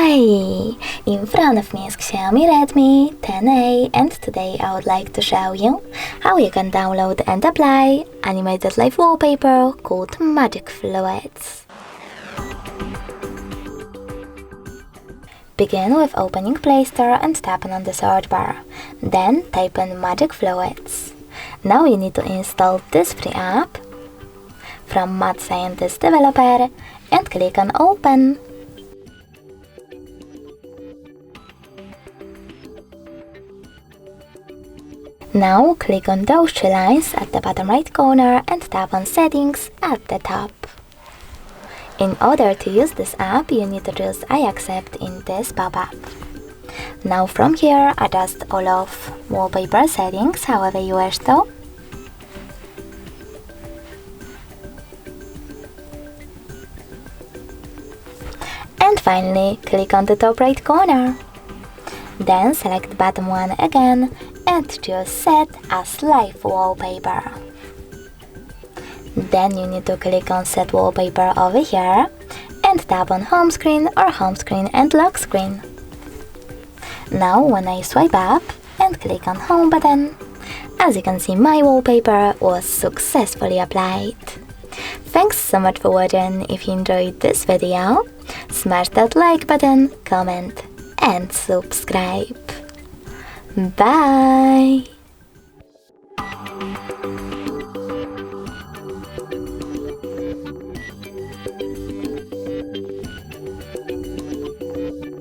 Hi! In front of me is Xiaomi Redmi 10A, and today I would like to show you how you can download and apply Animated Live Wallpaper called Magic Fluids. Begin with opening Play Store and tapping on the search bar. Then type in Magic Fluids. Now you need to install this free app from Mad Scientist Developer and click on Open. Now click on those three lines at the bottom right corner and tap on Settings at the top. In order to use this app, you need to choose I accept in this pop-up. Now from here, adjust all of wallpaper settings however you wish to. And finally, click on the top right corner. Then select the bottom one again and choose Set as Live Wallpaper. Then you need to click on Set Wallpaper over here and tap on Home Screen or Home Screen and Lock Screen. Now when I swipe up and click on Home button, as you can see, my wallpaper was successfully applied. Thanks so much for watching. If you enjoyed this video, smash that like button, comment and subscribe. Bye!